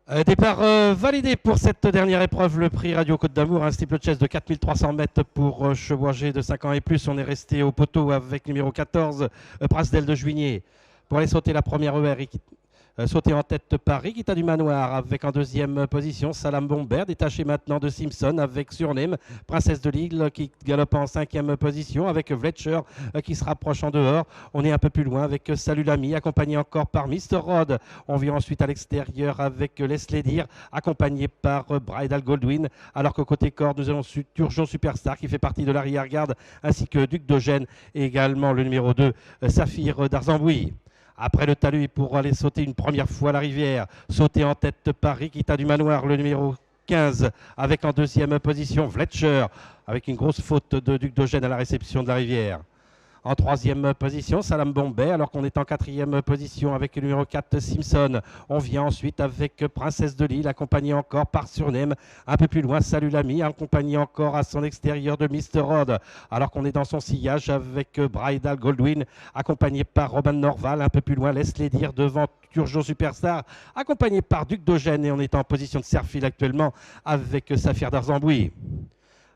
Départ validé pour cette dernière épreuve, le prix Radio Côte d'Amour, un steeple chase de 4300 mètres pour chevaux âgés de 5 ans et plus. On est resté au poteau avec numéro 14, Brasdel de Juigné. Pour aller sauter la première ER, sauté en tête par Rikita du Manoir avec en deuxième position Salam Bomber, détaché maintenant de Simpson avec Surname, Princesse de Lille qui galope en cinquième position avec Fletcher qui se rapproche en dehors. On est un peu plus loin avec Salut l'ami, accompagné encore par Mr. Rod. On vient ensuite à l'extérieur avec Leslie Deer, accompagné par Bridal Goldwyn, alors qu'au côté corps nous avons Turgeon Superstar qui fait partie de l'arrière-garde, ainsi que Duc d'Eugène et également le numéro 2, Saphir d'Arzembouy. Après le talus pour aller sauter une première fois la rivière, sauter en tête par Rikita du Manoir, le numéro 15, avec en deuxième position Fletcher, avec une grosse faute de Duc d'Eugène à la réception de la rivière. En troisième position, Salam Bombay, alors qu'on est en quatrième position avec le numéro 4, Simpson. On vient ensuite avec Princesse de Lille, accompagnée encore par Surname. Un peu plus loin, Salut l'ami, accompagné encore à son extérieur de Mr. Rod, alors qu'on est dans son sillage avec Bridal Goldwyn, accompagné par Robin Norval. Un peu plus loin, Leslie Deer devant Turgeon Superstar, accompagné par Duc d'Eugène, et on est en position de serre-file actuellement avec Saphir d'Arzembouy.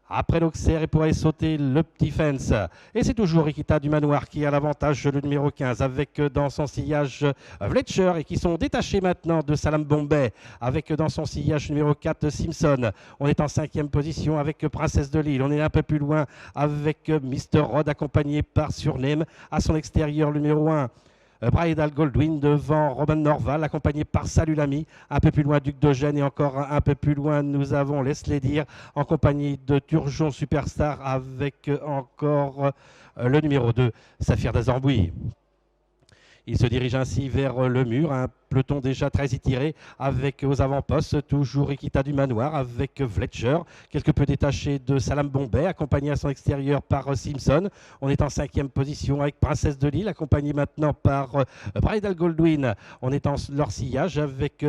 Après l'Auxerre et pour aller sauter le petit fence. Et c'est toujours Rikita du Manoir qui a l'avantage, le numéro 15, avec dans son sillage Fletcher et qui sont détachés maintenant de Salam Bombay, avec dans son sillage numéro 4 Simpson. On est en cinquième position avec Princesse de Lille. On est un peu plus loin avec Mr. Rod, accompagné par Surname. À son extérieur, le numéro 1. Bridal Goldwyn devant Robin Norval, accompagné par Salut l'ami. Un peu plus loin, Duc d'Eugène, et encore un peu plus loin, nous avons Leslie Deer, en compagnie de Turgeon Superstar, avec encore le numéro 2, Saphir d'Arzembouy. Il se dirige ainsi vers le mur, un peloton déjà très étiré avec aux avant-postes toujours Rikita du Manoir avec Fletcher, quelque peu détaché de Salam Bombay, accompagné à son extérieur par Simpson. On est en cinquième position avec Princesse de Lille, accompagné maintenant par Bridal Goldwyn. On est en leur sillage avec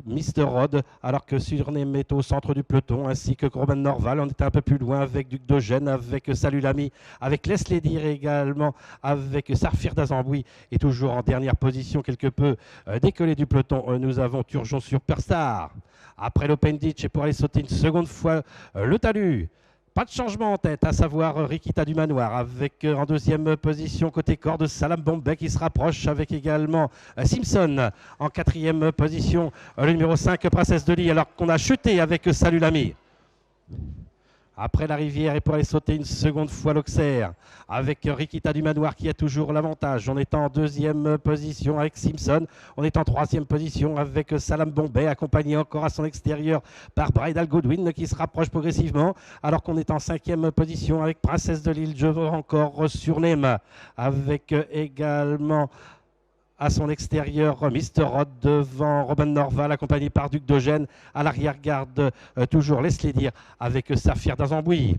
Mr. Rod, alors que Surname est au centre du peloton, ainsi que Robin Norval. On est un peu plus loin avec Duc d'Eugène, avec Salut l'ami, avec Leslie Deer également, avec Saphir d'Arzembouy, et toujours en dernière position, quelque peu décollé du peloton, nous avons Turgeon Superstar. Après l'Open Ditch, et pour aller sauter une seconde fois le talus, pas de changement en tête, à savoir Rikita du Manoir avec en deuxième position côté corde Salam Bombay qui se rapproche, avec également Simpson en quatrième position, le numéro 5 Princesse de Lille, alors qu'on a chuté avec Salut l'ami. Après la rivière et pour aller sauter une seconde fois l'Auxerre avec Rikita du Manoir qui a toujours l'avantage. On est en deuxième position avec Simpson. On est en troisième position avec Salam Bombay, accompagné encore à son extérieur par Bridal Goldwyn qui se rapproche progressivement, alors qu'on est en cinquième position avec Princesse de Lille, je veux encore Surname, avec également à son extérieur Mr. Rod devant Robin Norval, accompagné par Duc d'Eugène. À l'arrière-garde, toujours Leslie Deer avec Saphir d'Arzembouy.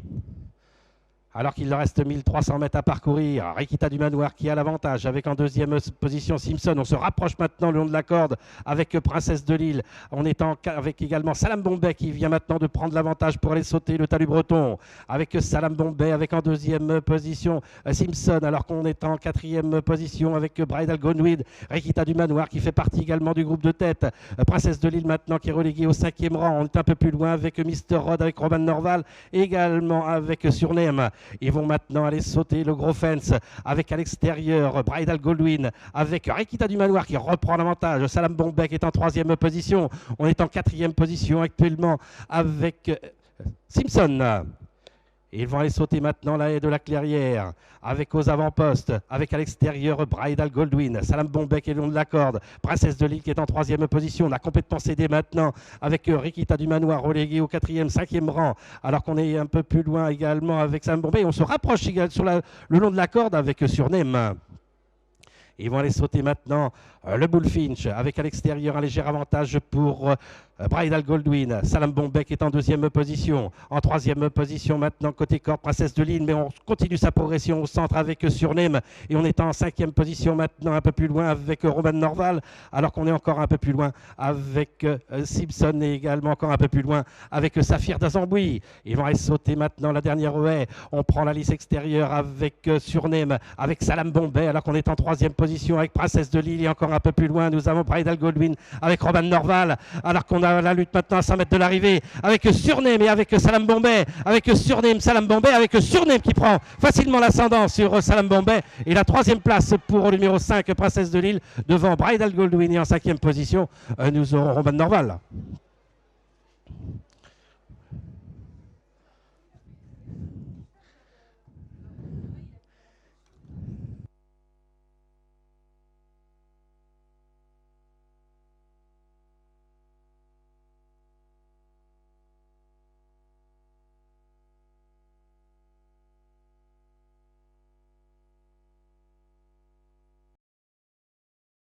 Alors qu'il leur reste 1300 mètres à parcourir, Rikita du Manoir qui a l'avantage avec en deuxième position Simpson. On se rapproche maintenant le long de la corde avec Princesse de Lille. On est avec également Salam Bombay qui vient maintenant de prendre l'avantage pour aller sauter le talus breton. Avec Salam Bombay avec en deuxième position Simpson, alors qu'on est en quatrième position avec Bridal Goldwyn. Rikita du Manoir qui fait partie également du groupe de tête. Princesse de Lille maintenant qui est reléguée au cinquième rang. On est un peu plus loin avec Mr. Rod, avec Robin Norval, également avec Surname. Ils vont maintenant aller sauter le gros fence avec à l'extérieur Bridal Goldwyn, avec Rikita du Manoir qui reprend l'avantage. Salam Bombay qui est en troisième position. On est en quatrième position actuellement avec Simpson. Ils vont aller sauter maintenant la haie de la Clairière avec aux avant-postes, avec à l'extérieur Bridal Goldwyn, Salam Bombay qui est le long de la corde, Princesse de Lille qui est en troisième position. On a complètement cédé maintenant avec Rikita du Manoir relégué au quatrième, cinquième rang, alors qu'on est un peu plus loin également avec Salam Bombay. On se rapproche sur le long de la corde avec Surname. Ils vont aller sauter maintenant le Bullfinch avec à l'extérieur un léger avantage pour Bridal Goldwyn. Salam Bombay qui est en deuxième position. En troisième position maintenant côté corde Princesse de Lille, mais on continue sa progression au centre avec Surname. Et on est en cinquième position maintenant, un peu plus loin avec Robin Norval, alors qu'on est encore un peu plus loin avec Simpson et également encore un peu plus loin avec Saphir d'Arzembouy. Ils vont aller sauter maintenant la dernière haie. On prend la lisse extérieure avec Surname, avec Salam Bombay, alors qu'on est en troisième position avec Princesse de Lille et encore un peu plus loin, nous avons Bridal Goldwyn avec Robin Norval, alors qu'on la lutte maintenant à 100 mètres de l'arrivée avec Surname et avec Salam Bombay. Avec Surname, Salam Bombay, avec Surname qui prend facilement l'ascendant sur Salam Bombay. Et la 3e place pour le numéro 5, Princesse de Lille, devant Bridal Goldwyn. Et en 5e position, nous aurons Roman Norval.